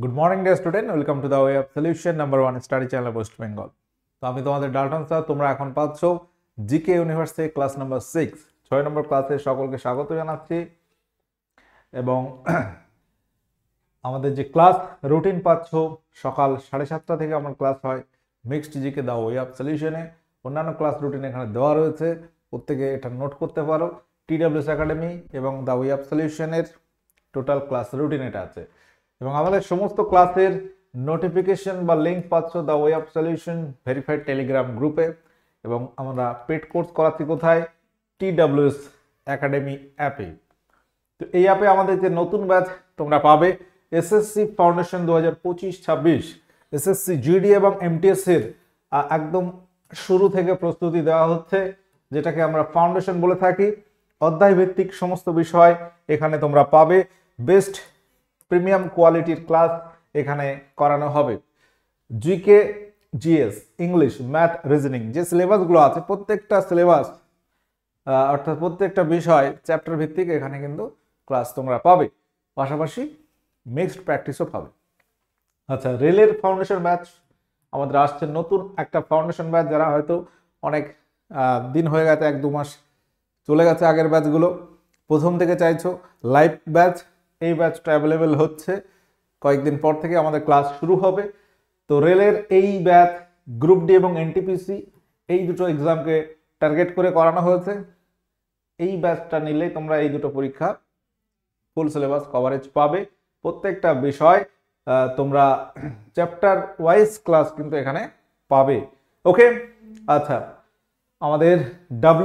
Good morning dear student, welcome to the way of solution number 1 study channel West Bengal. তো আমি তোমাদের Dalton sir. তোমরা এখন পাচ্ছ জিকে ইউনিভার্সিটি ক্লাস নাম্বার 6 6 নম্বর ক্লাসে সকলকে স্বাগত জানাচ্ছি। এবং আমাদের যে ক্লাস রুটিন পাচ্ছ, সকাল 7:30 থেকে আমার ক্লাস হয় mixed GK the way of সলিউশনে। অন্যান্য ক্লাস রুটিন এখানে দেওয়া রয়েছে, প্রত্যেকে এটা নোট করতে পারো। TWS একাডেমি এবং দ্য ওয়ে অফ সলিউশনের টোটাল ক্লাস রুটিন এটা আছে। এবং আমাদের সমস্ত ক্লাসের নোটিফিকেশন বা লিঙ্ক পাচ্ছ the way of solution verified Telegram গ্রুপে। এবং আমরা পেড কোর্স করাচ্ছি কোথায়? TWS একাডেমি অ্যাপে। তো এই অ্যাপে আমাদের যে নতুন ব্যাচ তোমরা পাবে, এসএসসি ফাউন্ডেশন 2025-26, এসএসসি জিডি এবং এমটিএস এর একদম শুরু থেকে প্রস্তুতি দেওয়া হচ্ছে, যেটাকে আমরা ফাউন্ডেশন বলে থাকি। অধ্যায় ভিত্তিক সমস্ত বিষয় এখানে তোমরা পাবে। বেস্ট প্রিমিয়াম কোয়ালিটির ক্লাস এখানে করানো হবে। GK, GS, English, math, reasoning যে সিলেবাসগুলো আছে, প্রত্যেকটা সিলেবাস অর্থাৎ প্রত্যেকটা বিষয় চ্যাপ্টার ভিত্তিক এখানে কিন্তু ক্লাস তোমরা পাবে। পাশাপাশি মিক্সড প্র্যাকটিসও পাবে। আচ্ছা, রেলের ফাউন্ডেশন ব্যাচ আমাদের আসছে, নতুন একটা ফাউন্ডেশন ব্যাচ। যারা হয়তো অনেক দিন হয়ে গেছে, 1-2 মাস চলে গেছে আগের ব্যাচগুলো, প্রথম থেকে চাইছো লাইভ ব্যাচ, এই ব্যাচটা অ্যাভেলেবেল হচ্ছে। কয়েকদিন পর থেকে আমাদের ক্লাস শুরু হবে। তো রেলের এই ব্যাচ গ্রুপ ডি এবং এনটিপিসি এই দুটো এক্সামকে টার্গেট করে করানো হয়েছে। এই ব্যাচটা নিলেই তোমরা এই দুটো পরীক্ষা ফুল সিলেবাস কভারেজ পাবে। প্রত্যেকটা বিষয় তোমরা চ্যাপ্টার ওয়াইজ ক্লাস কিন্তু এখানে পাবে। ওকে, আচ্ছা, আমাদের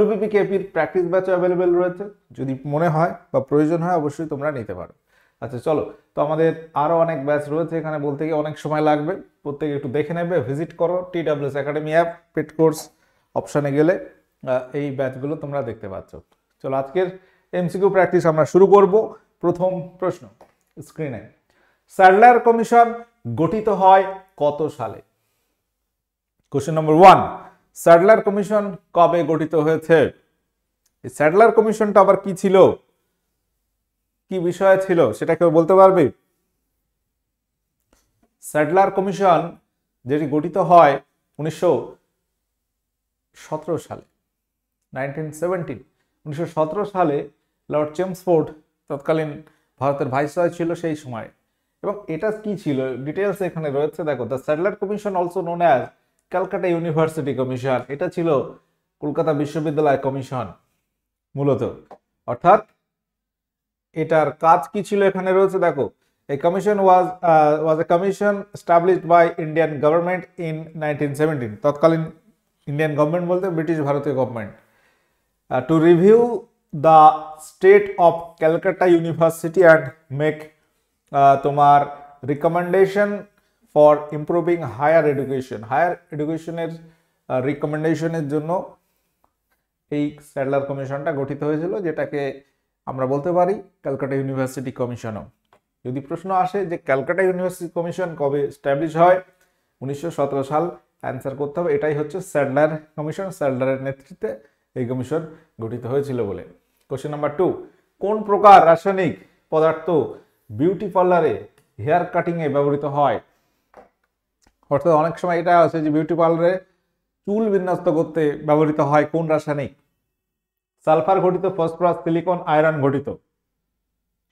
WBPKPর প্র্যাকটিস ব্যাচ অ্যাভেলেবেল রয়েছে। যদি মনে হয় বা প্রয়োজন হয় অবশ্যই তোমরা নিতে পারো। আচ্ছা চলো, তো আমাদের আরও অনেক ব্যাচ রয়েছে, এখানে বলতে গিয়ে অনেক সময় লাগবে। প্রত্যেকে একটু দেখে নেবে, ভিজিট করো TWS academy app, paid course অপশানে গেলে এই ব্যাচগুলো তোমরা দেখতে পাচ্ছ। চলো, আজকের MCQ প্র্যাকটিস আমরা শুরু করব। প্রথম প্রশ্ন স্ক্রিনে, স্যাডলার কমিশন গঠিত হয় কত সালে? কোশ্চেন নম্বর 1, স্যাডলার কমিশন কবে গঠিত হয়েছে? এই স্যাডলার কমিশনটা আবার কি ছিল, কি বিষয় ছিল, সেটা কেউ বলতে পারবে? স্যাডলার কমিশন যেটি গঠিত হয় 1917 সালে, 1917 সালে লর্ড চেমসফোর্ড তৎকালীন ভারতের ভাইসরয় ছিল সেই সময়। এবং এটা কি ছিল ডিটেলস এখানে রয়েছে, দেখো। The Sadler commission also known as Calcutta university commission, এটা ছিল কলকাতা বিশ্ববিদ্যালয় কমিশন মূলত। অর্থাৎ এটার কাজ কি ছিল এখানে রয়েছে, দেখো। A commission was a commission established by Indian government in 1917, তৎকালীন ইন্ডিয়ান গভর্নমেন্ট বলতে ব্রিটিশ ভারতীয় government, to review the state of Calcutta University and make তোমার recommendation for improving higher education, higher এডুকেশনের রিকমেন্ডেশনের জন্য এই স্যাডলার কমিশনটা গঠিত হয়েছিল, যেটাকে আমরা বলতে পারি ক্যালকাটা ইউনিভার্সিটি কমিশনও। যদি প্রশ্ন আসে যে ক্যালকাটা ইউনিভার্সিটি কমিশন কবে স্ট্যাবলিশ হয়, 1917 সাল, অ্যান্সার করতে হবে এটাই হচ্ছে স্যাডলার কমিশন। স্যাডলারের নেতৃত্বে এই কমিশন গঠিত হয়েছিল বলে। কোশ্চেন নাম্বার 2, কোন প্রকার রাসায়নিক পদার্থ বিউটি পার্লারে হেয়ার কাটিংয়ে ব্যবহৃত হয়? অর্থাৎ অনেক সময় এটা আছে যে বিউটি পার্লারে চুল বিন্যস্ত করতে ব্যবহৃত হয় কোন রাসায়নিক? সালফার ঘটিত, ফসফরাস, সিলিকন, আয়রন ঘটিত।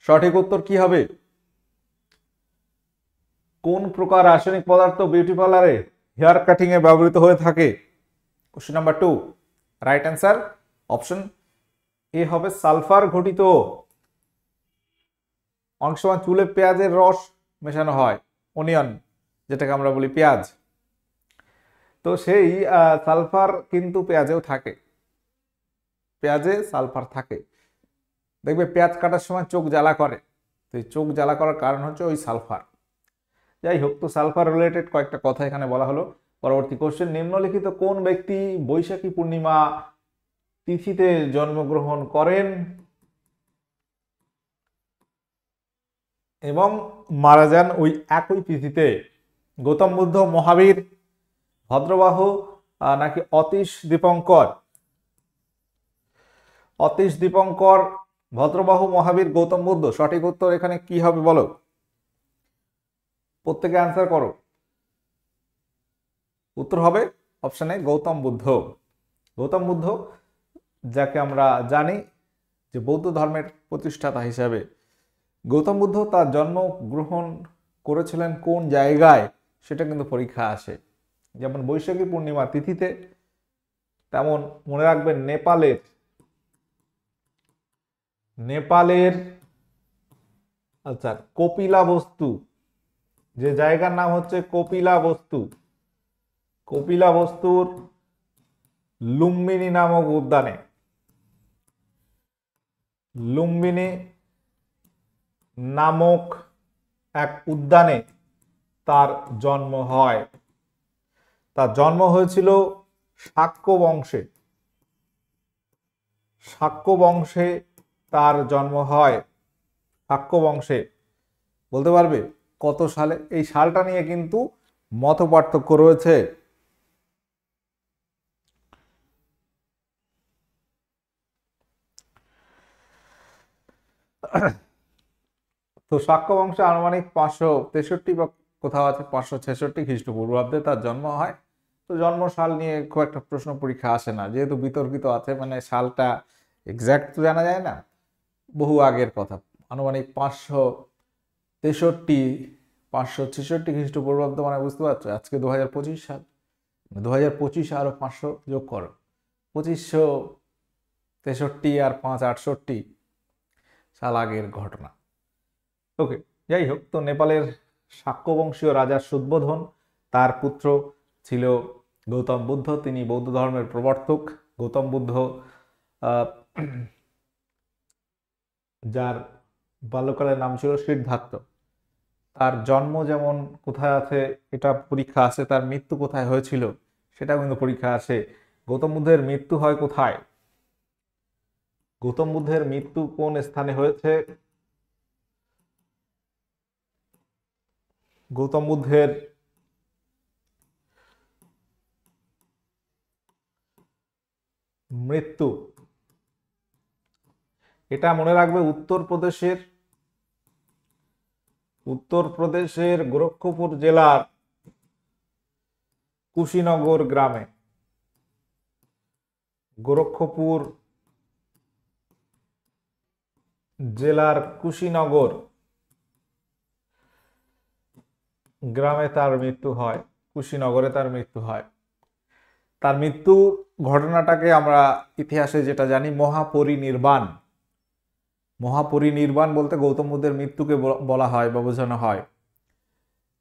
সঠিক উত্তর কি হবে? কোন প্রকার রাসায়নিক পদার্থ বিউটি পার্লারে হেয়ার কাটিং এ ব্যবহৃত হয়ে থাকে? Question number 2, right answer option A হবে সালফার ঘটিত। অনেক সময় চুলে পেঁয়াজের রস মেশানো হয়, অনিয়ন যেটাকে আমরা বলি পেঁয়াজ, তো সেই সালফার কিন্তু পেঁয়াজেও থাকে, পেঁয়াজে সালফার থাকে। দেখবে পেঁয়াজ কাটার সময় চোখ জ্বালা করে, তো এই চোখ জ্বালা করার কারণ হচ্ছে ওই সালফার। যাই হোক, তো সালফার রিলেটেড কয়েকটা কথা এখানে বলা হলো। পরবর্তী কোশ্চেন, নিম্নলিখিত কোন ব্যক্তি বৈশাখী পূর্ণিমা তিথিতে জন্মগ্রহণ করেন এবং মারা যান ওই একই তিথিতে? গৌতম বুদ্ধ, মহাবীর, ভদ্রবাহু নাকি অতীশ দীপঙ্কর? অতীশ দীপঙ্কর, ভদ্রবাহু, মহাবীর, গৌতম বুদ্ধ। সঠিক উত্তর এখানে কি হবে বলো? প্রত্যেকে অ্যান্সার করো। উত্তর হবে অপশানে গৌতম বুদ্ধ। গৌতম বুদ্ধ, যাকে আমরা জানি যে বৌদ্ধ ধর্মের প্রতিষ্ঠাতা হিসাবে, গৌতম বুদ্ধ তার জন্মগ্রহণ করেছিলেন কোন জায়গায় সেটা কিন্তু পরীক্ষা আসে। যেমন বৈশাখী পূর্ণিমা তিথিতে, তেমন মনে রাখবেন নেপালের আচ্ছা কপিলাবস্তু, যে জায়গার নাম হচ্ছে কপিলাবস্তুর লুম্বিনী নামক উদ্যানে, লুম্বিনী নামক এক উদ্যানে তার জন্ম হয়। তার জন্ম হয়েছিল শাক্য বংশে তার জন্ম হয়। শাক্য বংশে, বলতে পারবে কত সালে? এই সালটা নিয়ে কিন্তু মত পার্থক্য রয়েছে। তো শাক্য বংশে আনুমানিক 563 বা কোথাও আছে 566 খ্রিস্টপূর্বাব্দে তার জন্ম হয়। তো জন্ম সাল নিয়ে খুব একটা প্রশ্ন পরীক্ষা আসে না, যেহেতু বিতর্কিত আছে, মানে সালটা এক্সাক্ট তো জানা যায় না, বহু আগের কথা, আনুমানিক 563 খ্রিস্টপূর্বাব্দ, মানে বুঝতে পারছো আজকে 2025 সাল, 2025 আরো 500 যোগ করো, 2563 আর 568 সাল আগের ঘটনা। ওকে, যাই হোক, তো নেপালের শাক্য বংশীয় রাজা সুদ্ধোধন, তার পুত্র ছিল গৌতম বুদ্ধ, তিনি বৌদ্ধ ধর্মের প্রবর্তক। গৌতম বুদ্ধ যার বাল্যকালের নাম ছিল সিদ্ধার্থ, তার জন্ম যেমন কোথায় আছে এটা পরীক্ষা আছে, তার মৃত্যু কোথায় হয়েছিল সেটা কিন্তু পরীক্ষা আসে। গৌতম বুদ্ধের মৃত্যু হয় কোথায়? গৌতম বুদ্ধের মৃত্যু কোন স্থানে হয়েছে? গৌতম বুদ্ধের মৃত্যু, এটা মনে রাখবে উত্তরপ্রদেশের গোরক্ষপুর জেলার কুশীনগর গ্রামে, গোরক্ষপুর জেলার কুশীনগর গ্রামে তার মৃত্যু হয়, কুশীনগরে তার মৃত্যু হয়। তার মৃত্যু ঘটনাটাকে আমরা ইতিহাসে যেটা জানি মহাপরিনির্বাণ। মহাপরিনির্বাণ বলতে গৌতম বুদ্ধের মৃত্যুকে বলা হয় বা বোঝানো হয়।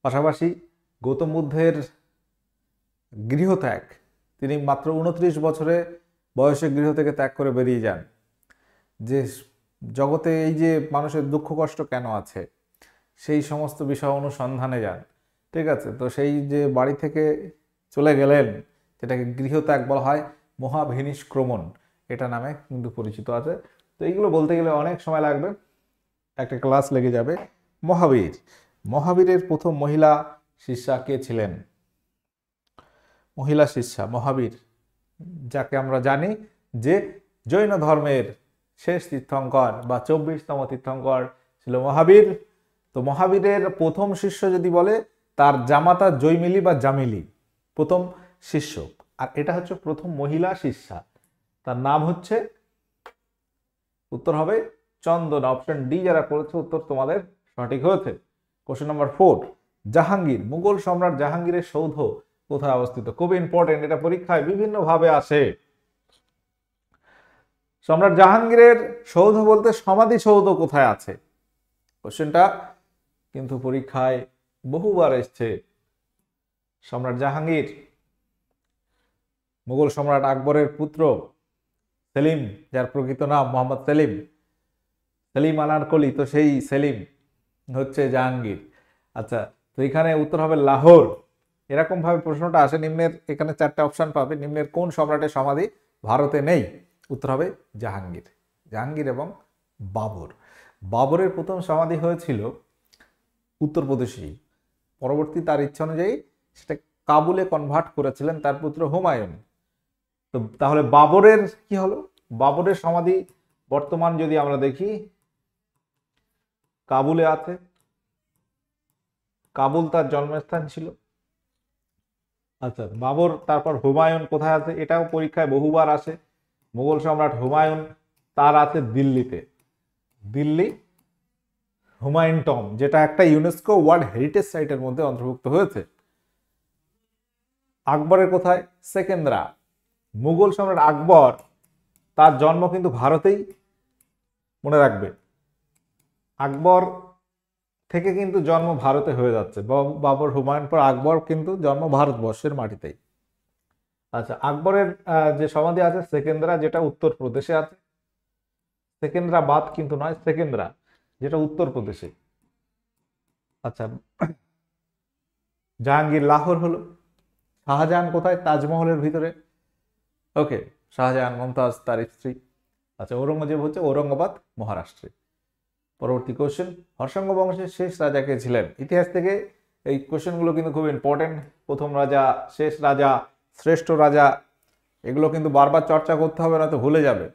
পাশাপাশি গৌতম বুদ্ধের গৃহত্যাগ, তিনি মাত্র 29 বছরে বয়সে গৃহ থেকে ত্যাগ করে বেরিয়ে যান। যে জগতে এই যে মানুষের দুঃখ কষ্ট কেন আছে সেই সমস্ত বিষয় অনুসন্ধানে যান, ঠিক আছে? তো সেই যে বাড়ি থেকে চলে গেলেন, যেটাকে গৃহত্যাগ বলা হয়, মহাভিনিষ্ক্রমণ এটা নামে কিন্তু পরিচিত আছে। তো এইগুলো বলতে গেলে অনেক সময় লাগবে, একটা ক্লাস লেগে যাবে। মহাবীরের প্রথম মহিলা শিষ্যা কে ছিলেন? মহিলা শিষ্যা মহাবীর, যাকে আমরা জানি যে জৈন ধর্মের শেষ তীর্থঙ্কর বা 24তম তীর্থঙ্কর ছিল মহাবীর। তো মহাবীরের প্রথম শিষ্য যদি বলে, তার জামাতা জৈমিলি বা জামিলি প্রথম শিষ্য, আর এটা হচ্ছে প্রথম মহিলা শিষ্যা, তার নাম হচ্ছে, উত্তর হবে চন্দনা। অপশন ডি যারা করেছে উত্তর তোমাদের সঠিক হয়েছে। কোশ্চেন নাম্বার 4, জাহাঙ্গীর, মুঘল সম্রাট জাহাঙ্গীরের সৌধ কোথায় অবস্থিত? খুব ইম্পর্টেন্ট, এটা পরীক্ষায় বিভিন্ন ভাবে আসে। সম্রাট জাহাঙ্গীরের সৌধ বলতে সমাধি সৌধ কোথায় আছে, কোশ্চেনটা কিন্তু পরীক্ষায় বহুবার এসছে। সম্রাট জাহাঙ্গীর মুঘল সম্রাট আকবরের পুত্র সেলিম, যার প্রকৃত নাম মোহাম্মদ সেলিম আনারকলি, তো সেই সেলিম হচ্ছে জাহাঙ্গীর। আচ্ছা, তো এখানে উত্তর হবে লাহোর। এরকম ভাবে প্রশ্নটা আসে, নিম্নের এখানে 4টে অপশন পাবে, নিম্নের কোন সম্রাটের সমাধি ভারতে নেই? উত্তর হবে জাহাঙ্গীর এবং বাবরের প্রথম সমাধি হয়েছিল উত্তরপ্রদেশে, পরবর্তী তার ইচ্ছা অনুযায়ী সেটা কাবুলে কনভার্ট করেছিলেন তার পুত্র হুমায়ুন। তো তাহলে বাবরের কি হলো? বাবরের সমাধি বর্তমান যদি আমরা দেখি কাবুলে আছে, কাবুল তার জন্মস্থান ছিল। আচ্ছা, বাবর তারপর হুমায়ুন কোথায় আছে, এটাও পরীক্ষায় বহুবার আসে। মুঘল সম্রাট হুমায়ুন তার আছে দিল্লিতে, দিল্লি হুমায়ুন টম্ব, যেটা একটা ইউনেস্কো ওয়ার্ল্ড হেরিটেজ সাইটের মধ্যে অন্তর্ভুক্ত হয়েছে। আকবরের কোথায়, সেকেন্দ্রা। মুঘল সম্রাট আকবর তার জন্ম কিন্তু ভারতেই, মনে রাখবে আকবর থেকে কিন্তু জন্ম ভারতে হয়ে যাচ্ছে, বাবর হুমায়ুন পর আকবর কিন্তু জন্ম ভারতবর্ষের মাটিতেই। আচ্ছা, আকবরের যে সমাধি আছে সেকেন্দ্রা, যেটা উত্তরপ্রদেশে আছে। সেকেন্দ্রাবাদ কিন্তু নয়, সেকেন্দ্রা, যেটা উত্তরপ্রদেশে। আচ্ছা, জাহাঙ্গীর লাহোর হলো। শাহজাহান কোথায়, তাজমহলের ভিতরে। ওকে, শাহজাহান মমতাজ তার স্ত্রী। আচ্ছা, ঔরঙ্গজেব হচ্ছে ঔরঙ্গাবাদ, মহারাষ্ট্রে। পরবর্তী কোশ্চেন, হর্ষঙ্গ বংশের শেষ রাজা কে ছিলেন? ইতিহাস থেকে এই কোশ্চেনগুলো কিন্তু খুব ইম্পর্টেন্ট। প্রথম রাজা, শেষ রাজা, শ্রেষ্ঠ রাজা, এগুলো কিন্তু বারবার চর্চা করতে হবে, না তো ভুলে যাবে।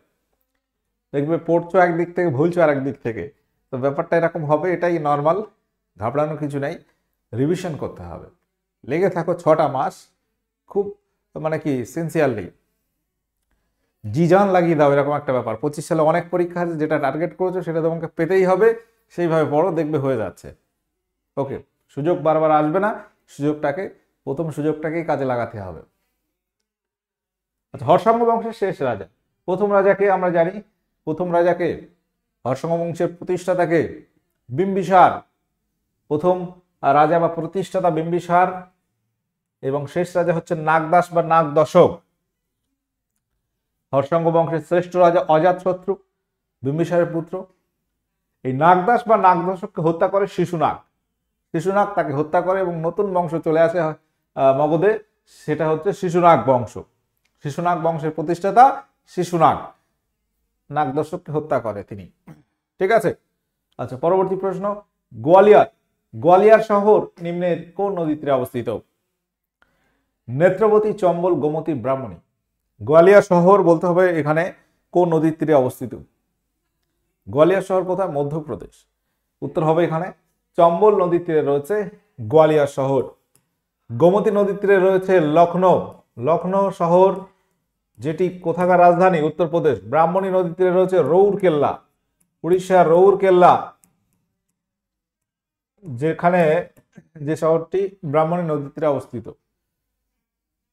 দেখবে পড়ছো একদিক থেকে, ভুলছো আর একদিক থেকে, তো ব্যাপারটা এরকম হবে, এটাই নর্মাল, ঘাবড়ানোর কিছু নেই। রিভিশন করতে হবে, লেগে থাকো 6টা মাস, খুব মানে কি সিনসিয়ারলি জি জান লাগিয়ে দাও, এরকম একটা ব্যাপার। 25 সালে অনেক পরীক্ষা আছে, যেটা টার্গেট করেছো সেটা তোমাকে পেতেই হবে, সেইভাবে পড়ো, দেখবে হয়ে যাচ্ছে। ওকে, সুযোগ বারবার আসবে না, প্রথম সুযোগটাকেই কাজে লাগাতে হবে। আচ্ছা, হর্ষঙ্গ বংশের শেষ রাজা, প্রথম রাজাকে আমরা জানি, প্রথম রাজাকে হর্ষঙ্গ বংশের প্রতিষ্ঠাতাকে বিম্বিসার, প্রথম রাজা বা প্রতিষ্ঠাতা বিম্বিসার, এবং শেষ রাজা হচ্ছে নাগদাস বা নাগদশক। হর্ষঙ্গ বংশের শ্রেষ্ঠ রাজা অজাতশত্রু, বিম্বিসারের পুত্র। এই নাগদাস বা নাগদশককে হত্যা করে শিশুনাগ, শিশুনাগ তাকে হত্যা করে এবং নতুন বংশ চলে আসে মগধে, সেটা হচ্ছে শিশুনাগ বংশ। শিশুনাগ বংশের প্রতিষ্ঠাতা শিশুনাগ, নাগদশককে হত্যা করে তিনি। ঠিক আছে। আচ্ছা, পরবর্তী প্রশ্ন, গোয়ালিয়র, গোয়ালিয়র শহর নিম্নের কোন নদীর তীরে অবস্থিত? নেত্রবতী, চম্বল, গোমতী, ব্রাহ্মণী। গোয়ালিয়র শহর বলতে হবে এখানে কোন নদীর তীরে অবস্থিত। গোয়ালিয়র শহর কোথায়? মধ্যপ্রদেশ। উত্তর হবে এখানে চম্বল নদীর তীরে রয়েছে গোয়ালিয়র শহর। গোমতী নদীর তীরে রয়েছে লখনৌ, লখনৌ শহর, যেটি কোথাকার রাজধানী? উত্তরপ্রদেশ। ব্রাহ্মণী নদীর তীরে রয়েছে রৌরকেল্লা, উড়িষ্যার রৌরকেল্লা, যেখানে যে শহরটি ব্রাহ্মণী নদীর তীরে অবস্থিত।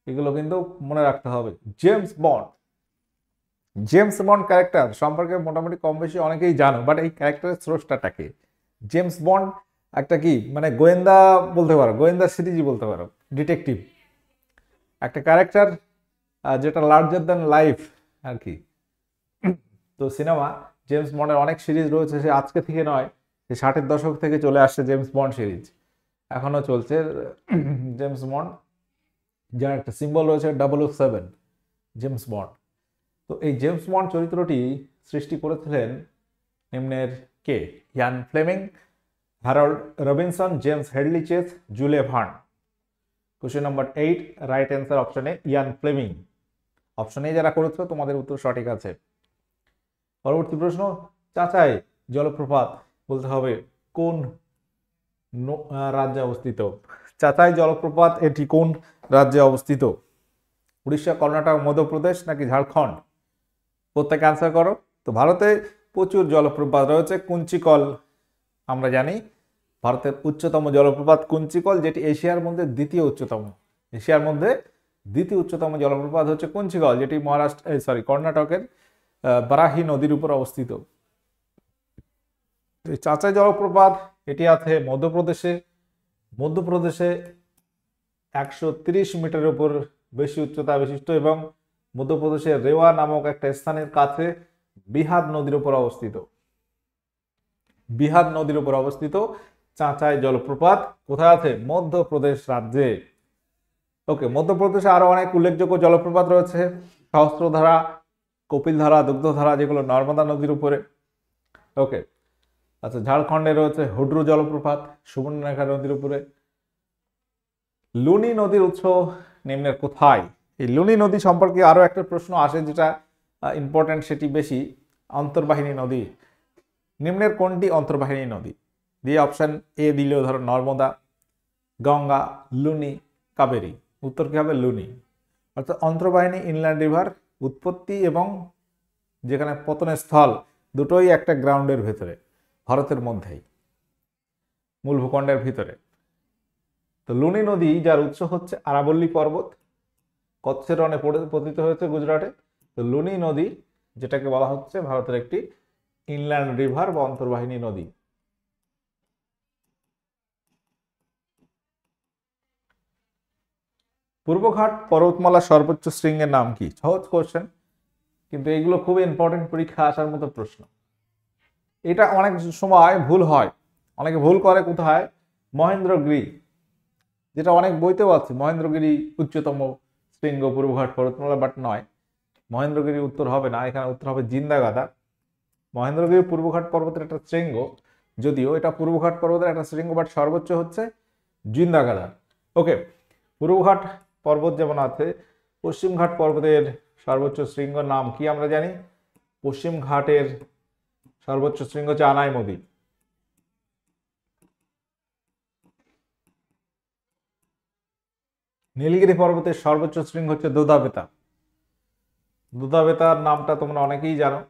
এগুলো কিন্তু মনে রাখতে হবে। James bond, James bond character সম্পর্কে মোটামুটি কম বেশি অনেকেই জানো, বাট এই ক্যারেক্টারের স্রষ্টাটাকে, জেমস বন্ড একটা কি মানে গোয়েন্দা বলতে পারো, গোয়েন্দা সিরিজই বলতে পারো, ডিটেকটিভ একটা ক্যারেক্টার, যেটা লার্জার দ্যান লাইফ আর কি। তো সিনেমা জেমস বন্ডের অনেক সিরিজ রয়েছে, সে আজকে থেকে নয়, সে 60-এর দশক থেকে চলে আসছে জেমস বন্ড সিরিজ, এখনো চলছে। জেমস বন্ড, যার একটা সিম্বল রয়েছে 007, জেমস বন্ড। তো এই জেমস বন্ড চরিত্রটি সৃষ্টি করেছিলেন নিম্নের কে? Ian Fleming, Harold Robinson, James Hadley Chase, Jules Verne. Question number 8, right answer অপশনে ইয়ান ফ্লেমিং। অপশনে যারা করেছো তোমাদের উত্তর সঠিক আছে। পরবর্তী প্রশ্ন, চাচাই জলপ্রপাত বলতে হবে কোন রাজ্যে অবস্থিত? চাচাই জলপ্রপাত এটি কোন রাজ্যে অবস্থিত? উড়িষ্যা, কর্ণাটক, মধ্যপ্রদেশ নাকি ঝাড়খণ্ড? প্রত্যেকে অ্যান্সার করো। তো ভারতে প্রচুর জলপ্রপাত রয়েছে। কুঞ্চিকল আমরা জানি ভারতের উচ্চতম জলপ্রপাত কুঞ্চিকল, যেটি এশিয়ার মধ্যে দ্বিতীয় উচ্চতম। এশিয়ার মধ্যে দ্বিতীয় উচ্চতম জলপ্রপাত হচ্ছে কুঞ্চিকল, যেটি কর্ণাটকের বারাহি নদীর উপর অবস্থিত। চাচাই জলপ্রপাত এটি আছে মধ্যপ্রদেশে। মধ্যপ্রদেশে 130 মিটারের উপর বেশি উচ্চতা বিশিষ্ট, এবং মধ্যপ্রদেশের রেওয়া নামক একটা স্থানের কাছে বিহাদ নদীর উপর অবস্থিত। বিহাদ নদীর উপর অবস্থিত চাচাই জলপ্রপাত কোথায় আছে? মধ্যপ্রদেশ রাজ্যে। ওকে, মধ্যপ্রদেশে আরো অনেক উল্লেখযোগ্য জলপ্রপাত রয়েছে, সহস্রধারা, কপিলধারা, দুগ্ধধারা, যেগুলো নর্মদা নদীর উপরে। ওকে, আচ্ছা, ঝাড়খণ্ডে রয়েছে হুড্রু জলপ্রপাত, সুবর্ণরেখা নদীর উপরে। লুনি নদীর উৎস নিম্নের কোথায়? এই লুনি নদী সম্পর্কে আরো একটা প্রশ্ন আসে, যেটা ইম্পর্টেন্ট, সেটি বেশি। অন্তর্বাহিনী নদী নিম্নের কোনটি অন্তর্বাহিনী নদী? দিয়ে অপশন এ দিলেও ধরো নর্মদা, গঙ্গা, লুনি, কাবেরী। উত্তর কি হবে? লুনি। অর্থাৎ অন্তর্বাহিনী ইনল্যান্ড রিভার উৎপত্তি এবং যেখানে পতনের স্থল দুটোই একটা গ্রাউন্ডের ভেতরে, ভারতের মধ্যেই, মূল ভূখণ্ডের ভিতরে। তো লুনি নদী যার উৎস হচ্ছে আরাবল্লী পর্বত, কচ্ছের রণে পতিত হয়েছে গুজরাটে। তো লুনি নদী যেটাকে বলা হচ্ছে ভারতের একটি ইনল্যান্ড রিভার বা অন্তর্বাহিনী নদী। পূর্বঘাট পর্বতমালার সর্বোচ্চ শৃঙ্গের নাম কি? সহজ কোশ্চেন, কিন্তু এগুলো খুবই ইম্পর্টেন্ট, পরীক্ষা আসার মতো প্রশ্ন। এটা অনেক সময় ভুল হয়, অনেকে ভুল করে কোথায়? মহেন্দ্রগিরি, যেটা অনেক বইতেও আছে, মহেন্দ্রগিরি উচ্চতম শৃঙ্গ পূর্বঘাট পর্বতমালা, বাট নয়, মহেন্দ্রগিরি উত্তর হবে না, এখানে উত্তর হবে জিন্দাগাদা। মহেন্দ্রগিরি পূর্বঘাট পর্বতের একটা শৃঙ্গ, যদিও এটা পূর্বঘাট পর্বতের একটা শৃঙ্গ, বাট সর্বোচ্চ হচ্ছে জিন্দাগাদা। ওকে, পূর্বঘাট পর্বত যেমন আছে, পশ্চিমঘাট পর্বতের সর্বোচ্চ শৃঙ্গ নাম কি আমরা জানি? পশ্চিম ঘাটের সর্বোচ্চ শৃঙ্গ হচ্ছে আনাইমুদি। নীলগিরি পর্বতের সর্বোচ্চ শৃঙ্গ হচ্ছে দোদাবেতা। দোদাবেতার নামটা তোমরা অনেকেই জানো,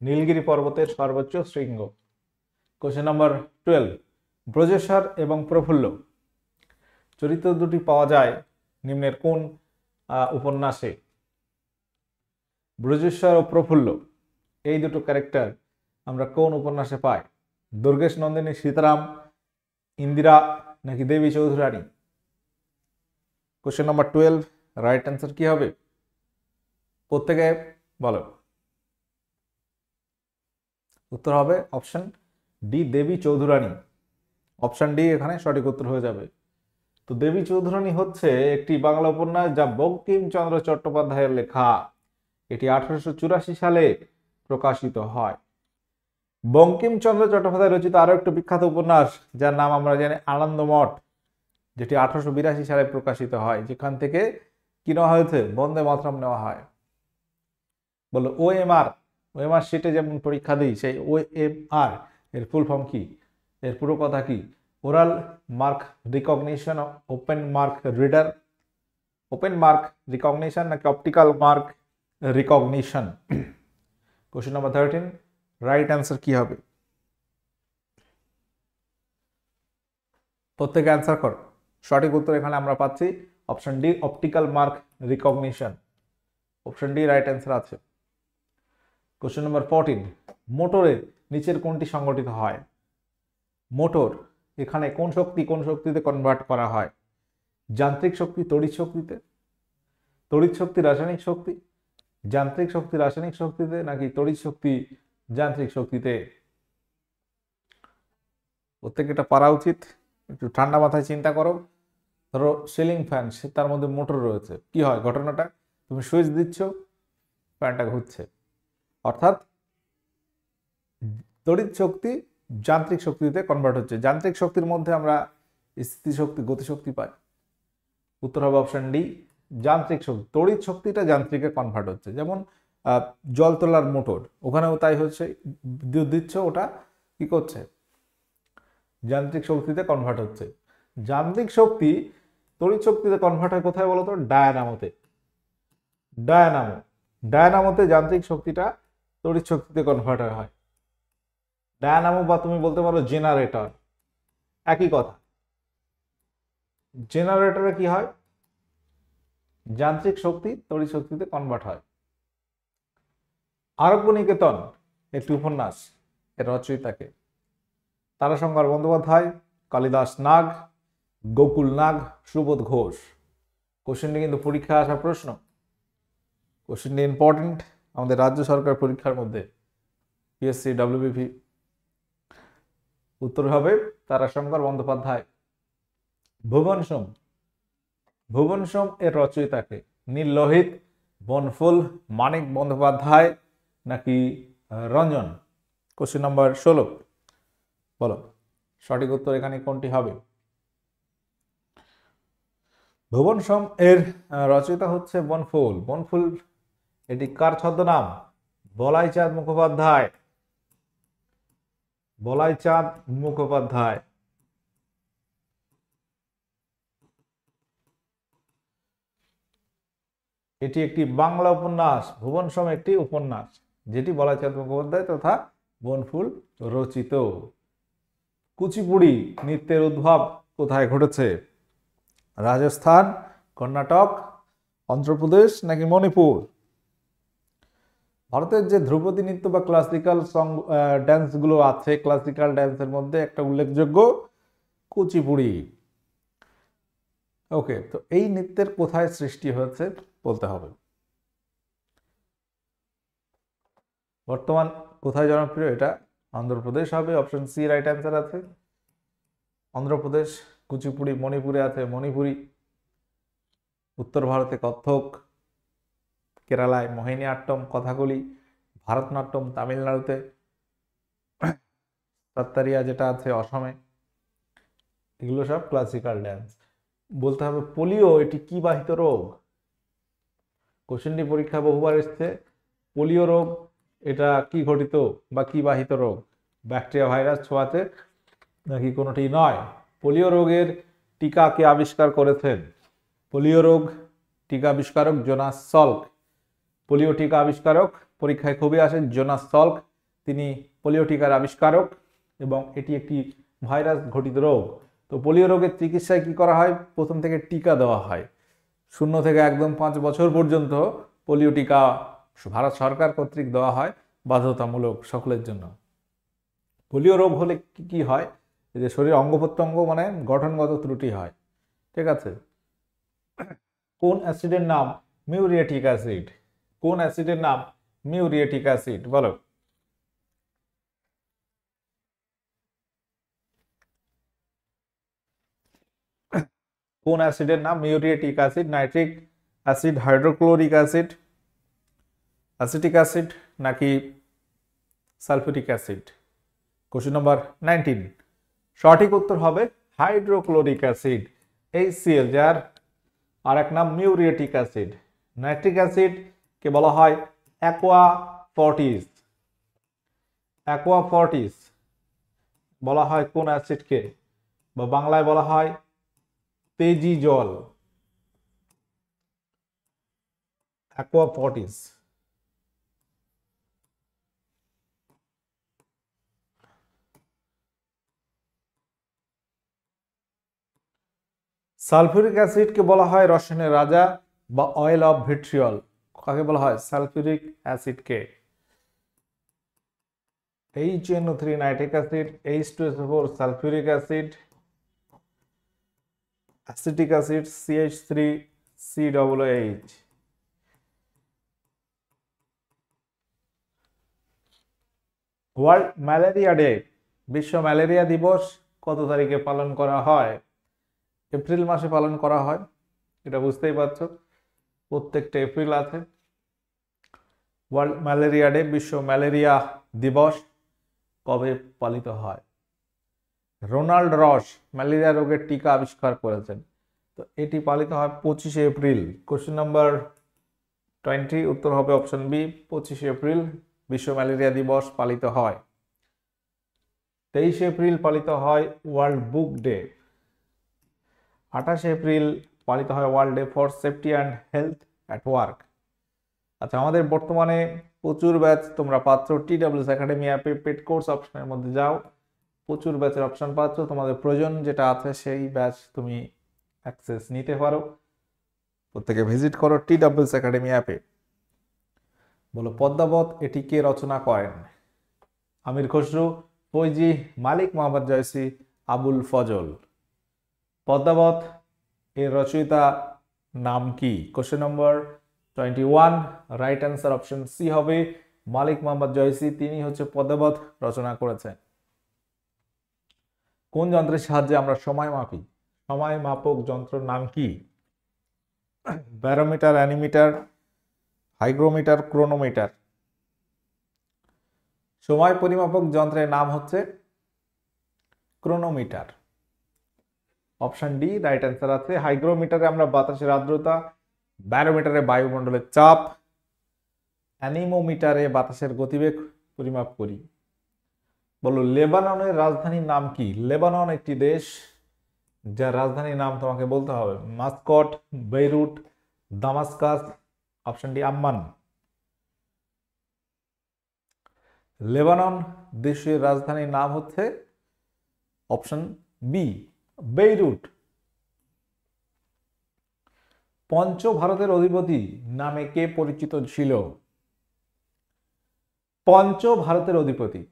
নীলগিরি পর্বতের সর্বোচ্চ শৃঙ্গ। কোশ্চেন নাম্বার 12, ব্রজেশ্বর এবং প্রফুল্ল চরিত্র দুটি পাওয়া যায় নিম্নের কোন উপন্যাসে? ব্রজেশ্বর ও প্রফুল্ল এই দুটো ক্যারেক্টার আমরা কোন উপন্যাসে পাই? দুর্গেশ নন্দিনী সীতারাম, ইন্দিরা, নাকি Devi Chaudhurani? Question number 12, right answer কি হবে? প্রত্যেকে বলো। উত্তর হবে option D, Devi Chaudhurani. Option D এখানে সঠিক উত্তর হয়ে যাবে। তো দেবী চৌধুরানী হচ্ছে একটি বাংলা উপন্যাস যা বঙ্কিমচন্দ্র চট্টোপাধ্যায়ের লেখা। এটি 1884 সালে প্রকাশিত হয়। বঙ্কিমচন্দ্র চট্টোপাধ্যায় রচিত আরো একটি বিখ্যাত উপন্যাস যার নাম আমরা জানি আনন্দমঠ, যেটি 1882 সালে প্রকাশিত হয়, যেখান থেকে কি নেওয়া হয়েছে? বন্দে মাতরম নেওয়া হয়। বলো ওএমআর শিটে যেমন পরীক্ষা দিই, সেই ওএমআর এর ফুল ফর্ম কি? এর পুরো কথা কি? Oral mark recognition, open mark reader, open mark recognition নাকি optical mark recognition? Question number 13, right answer কি হবে? প্রত্যেকে অ্যান্সার করো। সঠিক উত্তর এখানে আমরা পাচ্ছি option D, optical mark recognition. Option D right answer আছে। কোশ্চেন নাম্বার 14, মোটরের নিচের কোনটি সংগঠিত হয়? মোটর এখানে কোন শক্তি কোন শক্তিতে কনভার্ট করা হয়? যান্ত্রিক শক্তি তড়িৎ শক্তিতে, তড়িৎ শক্তি রাসায়নিক শক্তি, যান্ত্রিক শক্তি রাসায়নিক শক্তিতে, নাকি তড়িৎ শক্তি যান্ত্রিক শক্তিতে? প্রত্যেকে এটা পারা উচিত। একটু ঠান্ডা মাথায় চিন্তা করো। ধরো সিলিং ফ্যান, তার মধ্যে মোটর রয়েছে, কি হয় ঘটনাটা? তুমি সুইচ দিচ্ছ, ফ্যানটা ঘুরছে, অর্থাৎ তড়িৎ শক্তি যান্ত্রিক শক্তিতে কনভার্ট হচ্ছে। যান্ত্রিক শক্তির মধ্যে আমরা স্থিতিশক্তি, গতিশক্তি পাই। উত্তর হবে অপশন ডি, যান্ত্রিক শক্তি। তড়িৎ শক্তিটা যান্ত্রিকে কনভার্ট হচ্ছে। যেমন জল তোলার মোটর, ওখানেও তাই হচ্ছে, বিদ্যুৎ দিচ্ছ, ওটা কি করছে? যান্ত্রিক শক্তিতে কনভার্ট হচ্ছে। যান্ত্রিক শক্তি তড়িৎ শক্তিতে কনভার্ট হয় কোথায় বলতো? ডায়নামোতে। ডায়নামোতে যান্ত্রিক শক্তিটা তড়িৎ শক্তিতে কনভার্ট হয়। ডায়নামো বা তুমি বলতে পারো জেনারেটর, একই কথা। জেনারেটরে কি হয়? যান্ত্রিক শক্তি তড়িৎ শক্তিতে কনভার্ট হয়। আরব্যনিকেতন একটি উপন্যাস, এর রচয়িতাকে? তারাশঙ্কর বন্দ্যোপাধ্যায়, কালিদাস নাগ, গোকুল নাগ, সুবোধ ঘোষ? কোশ্চেনটি কিন্তু পরীক্ষায় আসা প্রশ্ন, কোশ্চেনটি ইম্পর্টেন্ট আমাদের রাজ্য সরকার পরীক্ষার মধ্যে, পিএসসি, ডব্লিউবিপি। উত্তর হবে তারাশঙ্কর বন্দ্যোপাধ্যায়। ভুবন সোম এর রচয়িতাকে? নীল লোহিত, বনফুল, মানিক বন্দ্যোপাধ্যায়, নাকি রঞ্জন? কোশ্চেন নাম্বার 16, বলো সঠিক উত্তর এখানে কোনটি হবে? ভুবন সোম এর রচয়িতা হচ্ছে বনফুল। বনফুল এটি কার ছদ্মনাম? বলাই চাঁদ মুখোপাধ্যায়। বলাই চাঁদ মুখোপাধ্যায়। এটি একটি বাংলা উপন্যাস, ভুবন সোম একটি উপন্যাস যেটি বলাচাঁদ মুখোপাধ্যায় তথা বনফুল রচিত। কুচিপুড়ি নৃত্যের উদ্ভব কোথায় ঘটেছে? রাজস্থান, কর্ণাটক, অন্ধ্রপ্রদেশ নাকি মণিপুর? ভারতের যে ধ্রুপদী নৃত্য বা ক্লাসিক্যাল সং ড্যান্সগুলো আছে, ক্লাসিক্যাল ড্যান্সের মধ্যে একটা উল্লেখযোগ্য কুচিপুড়ি। ওকে, তো এই নৃত্যের কোথায় সৃষ্টি হয়েছে বলতে হবে। বর্তমান কোথায় জনপ্রিয়? এটা অন্ধ্রপ্রদেশ হবে, অপশন সি রাইট অ্যান্সার আছে। অন্ধ্রপ্রদেশ। কুচিপুড়ি মণিপুরে আছে, মণিপুরি। উত্তর ভারতে কত্থক, কেরালায় মোহিনীআট্টম কথাকলি, ভারতনাট্যম তামিলনাড়ুতে, সত্তারিয়া যেটা আছে অসমে। এগুলো সব ক্লাসিক্যাল ড্যান্স। বলতে হবে পোলিও এটি কি বাহিত রোগ? কোশ্চেনটি পরীক্ষা বহুবার এসছে। পোলিও রোগ এটা কি ঘটিত বা কি বাহিত রোগ? ব্যাকটেরিয়া ভাইরাস ছোঁয়াচে নাকি কোনোটি নয়? পোলিও রোগের টিকা কে আবিষ্কার করেছেন? পোলিও রোগ টিকা আবিষ্কারক জোনাস সল্ক। পোলিও টিকা আবিষ্কারক পরীক্ষায় খুবই আসেন জোনাস সল্ক, তিনি পোলিও টিকার আবিষ্কারক এবং এটি একটি ভাইরাস ঘটিত রোগ। তো পোলিও রোগের চিকিৎসায় কি করা হয়? প্রথম থেকে টিকা দেওয়া হয়। 0 থেকে একদম 5 বছর পর্যন্ত পোলিও টিকা ভারত সরকার কর্তৃক দেওয়া হয়, বাধ্যতামূলক সকলের জন্য। পোলিও রোগ হলে কি কি হয়? যে শরীর অঙ্গ প্রত্যঙ্গ মানে গঠনগত ত্রুটি হয়। ঠিক আছে। কোন অ্যাসিডের নাম মিউরিয়েটিক অ্যাসিড? কোন অ্যাসিডের নাম মিউরিয়েটিক অ্যাসিড? বলো। কোন অ্যাসিডের নাম muriatic acid? Nitric acid, hydrochloric acid, acetic acid নাকি সালফিউরিক অ্যাসিড? Question number 19। সঠিক উত্তর হবে হাইড্রোক্লোরিক অ্যাসিড, HCl, যার আর এক নাম মিউরিয়েটিক অ্যাসিড। নাইট্রিক অ্যাসিড কে বলা হয় অ্যাকোয়া ফর্টিস। অ্যাকোয়া ফর্টিস বলা হয় কোন অ্যাসিডকে? বা বাংলায় বলা হয় তেজি জল। Aqua Fortis. সালফিউরিক অ্যাসিডকে বলা হয় রসায়নের রাজা বা অয়েল অফ ভিট্রিয়ল। কাকে বলা হয়? সালফিউরিক অ্যাসিডকে। HNO3 nitric acid, H2SO4 sulphuric acid, acetic acid CH3COOH। World malaria day, বিশ্ব ম্যালেরিয়া দিবস কত তারিখে পালন করা হয়? এপ্রিল মাসে পালন করা হয়, এটা বুঝতেই পারছো, প্রত্যেকটা এপ্রিল আছে। ওয়ার্ল্ড ম্যালেরিয়া ডে, বিশ্ব ম্যালেরিয়া দিবস কবে পালিত হয়? রোনাল্ড রস ম্যালেরিয়া রোগের টিকা আবিষ্কার করেছেন, তো এটি পালিত হয় 25শে এপ্রিল। কোশ্চেন নাম্বার 20, উত্তর হবে অপশন বি, 25শে এপ্রিল বিশ্ব ম্যালেরিয়া দিবস পালিত হয়। 23শে এপ্রিল পালিত হয় ওয়ার্ল্ড বুক ডে। 28শে এপ্রিল পালিত হয় world day for safety and health at work. আচ্ছা, আমাদের বর্তমানে প্রচুর ব্যাচ তোমরা পাচ্ছ। TWS একাডেমি অ্যাপে পেড কোর্স অপশনের মধ্যে যাও, প্রচুর ব্যাচের অপশন পাচ্ছ। তোমাদের প্রয়োজন যেটা আছে সেই ব্যাচ তুমি অ্যাক্সেস নিতে পারো। প্রত্যেকে ভিজিট করো TWS একাডেমি অ্যাপে। বলো, পদ্মাবত এটি কে রচনা করেন? আমির খসরু, ফৈজি, মালিক মোহাম্মদ জয়সী, আবুল ফজল। পদ্মাবত এর রচয়িতা নাম কি? Question number 21, right answer option C হবে মালিক মোহাম্মদ জয়সী, তিনি হচ্ছে পদ্মাবত রচনা করেছেন। কোন যন্ত্রের সাহায্যে আমরা সময় মাপি? সময় মাপক যন্ত্রের নাম কি? Barometer, anemometer, hygrometer, chronometer. সময় পরিমাপক যন্ত্রের নাম হচ্ছে chronometer. Option D right answer আছে। হাইগ্রোমিটারে আমরা বাতাসের আর্দ্রতা, ব্যারোমিটারে বায়ুমণ্ডলের চাপ, অ্যানিমোমিটারে বাতাসের গতিবেগ পরিমাপ করি। বলো, লেবাননের রাজধানীর নাম কি? লেবানন একটি দেশ যার রাজধানীর নাম তোমাকে বলতে হবে। Mascot, Beirut, Damascus option D Amman. Lebanon দেশের রাজধানীর নাম হচ্ছে অপশন বি বেইরুট। পঞ্চ ভারতের অধিপতি নামে কে পরিচিত ছিল? পঞ্চ ভারতের অধিপতি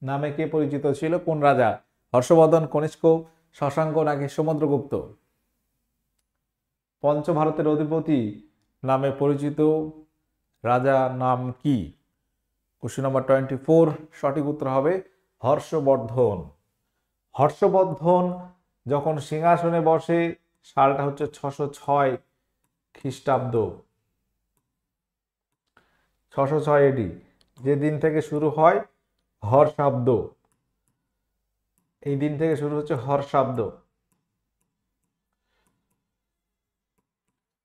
নামে কে পরিচিত ছিল? কোন রাজা? হর্ষবর্ধন, কনিষ্ক, শশাঙ্ক নাকি সমুদ্রগুপ্ত? পঞ্চ ভারতের অধিপতি নামে পরিচিত রাজা নাম কি? কোশ্চেন নাম্বার 24, সঠিক উত্তর হবে হর্ষবর্ধন। হর্ষবর্ধন যখন সিংহাসনে বসে সালটা হচ্ছে 606 খ্রিস্টাব্দ, 606 এডি, যে দিন থেকে শুরু হয় হর্ষাব্দ, এই দিন থেকে শুরু হচ্ছে হর্ষাব্দ।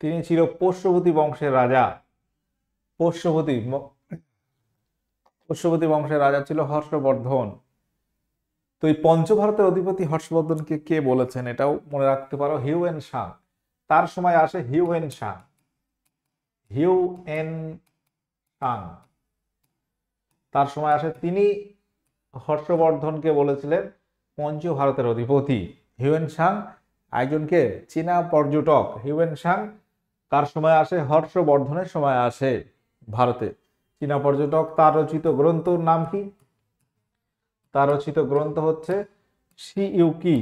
তিনি ছিল পোষ্যবতী বংশের রাজা। পোষ্যবতী বংশের রাজা ছিল হর্ষবর্ধন। তো এই পঞ্চভারতের অধিপতি হর্ষবর্ধনকে কে বলেছেন এটাও মনে রাখতে পারো, হিউয়েন সাং। তার সময় আসে হিউয়েন সাং। তার সময় আসে, তিনি হর্ষবর্ধনকে বলেছিলেন পঞ্চভারতের অধিপতি। হিউয়েন সাং একজনকে চীনা পর্যটক। হিউয়েন সাং কার সময় আসে? হর্ষবর্ধনের সময় আসে ভারতে, চীনা পর্যটক। তার রচিত গ্রন্থর নাম কি? তার রচিত গ্রন্থ হচ্ছে সিইউকি।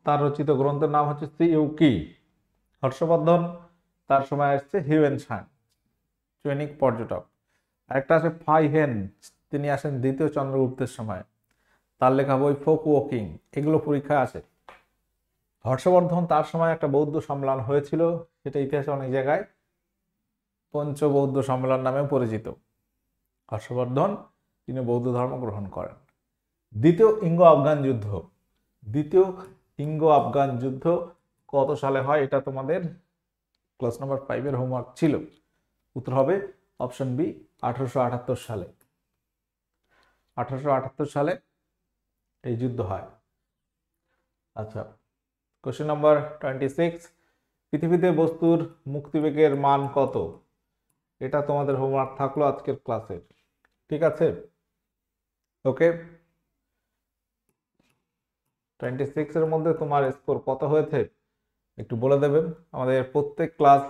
তার রচিত গ্রন্থের নাম হচ্ছে সিইউকি। হর্ষবর্ধন, তার সময় আসছে হিউয়েন সাং, চৈনিক পর্যটক। আরেকটা আছে ফাই হেন, তিনি আসেন দ্বিতীয় চন্দ্রগুপ্তের সময়, তার লেখা বই ফোক ওয়াকিং, এগুলো পরীক্ষা আছে। হর্ষবর্ধন তার সময় একটা বৌদ্ধ সম্মেলন হয়েছিল, সেটা ইতিহাসে অনেক জায়গায় পঞ্চবৌদ্ধ সম্মেলন নামে পরিচিত। হর্ষবর্ধন তিনি বৌদ্ধ ধর্ম গ্রহণ করেন। দ্বিতীয় ইঙ্গো আফগান যুদ্ধ কত সালে হয়? এটা তোমাদের ক্লাস নাম্বার 5 এর হোমওয়ার্ক ছিল। উত্তর হবে অপশন বি 1878 সালে। 1878 সালে এই যুদ্ধ হয়। আচ্ছা, কোশ্চেন নাম্বার 26, পৃথিবীতে বস্তুর মুক্তিবেগের মান কত? এটা তোমাদের হোমওয়ার্ক থাকলো আজকের ক্লাসে, ঠিক আছে? ওকে, 26 এর মধ্যে তোমার স্কোর কত হয়েছে একটু বলে দেবেন। আমাদের প্রত্যেক ক্লাস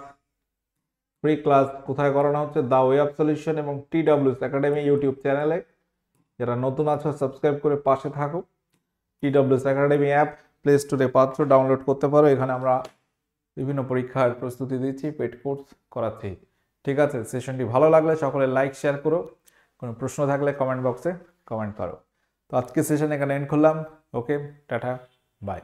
ফ্রি ক্লাস কোথায় করানো হচ্ছে? দা ওয়ে অফ সলিউশন এবং TWS একাডেমি ইউটিউব চ্যানেলে। যারা নতুন আছো সাবস্ক্রাইব করে পাশে থাকো। TWS একাডেমি অ্যাপ প্লে স্টোরে পাত্র ডাউনলোড করতে পারো। এখানে আমরা বিভিন্ন পরীক্ষার প্রস্তুতি দিচ্ছি, পেড কোর্স করাচ্ছি, ঠিক আছে? সেশনটি ভালো লাগলে সকলে লাইক শেয়ার করো। কোনো প্রশ্ন থাকলে কমেন্ট বক্সে কমেন্ট করো। তো আজকে সেশন এখানে এন্ড করলাম। ওকে, টাটা, বাই।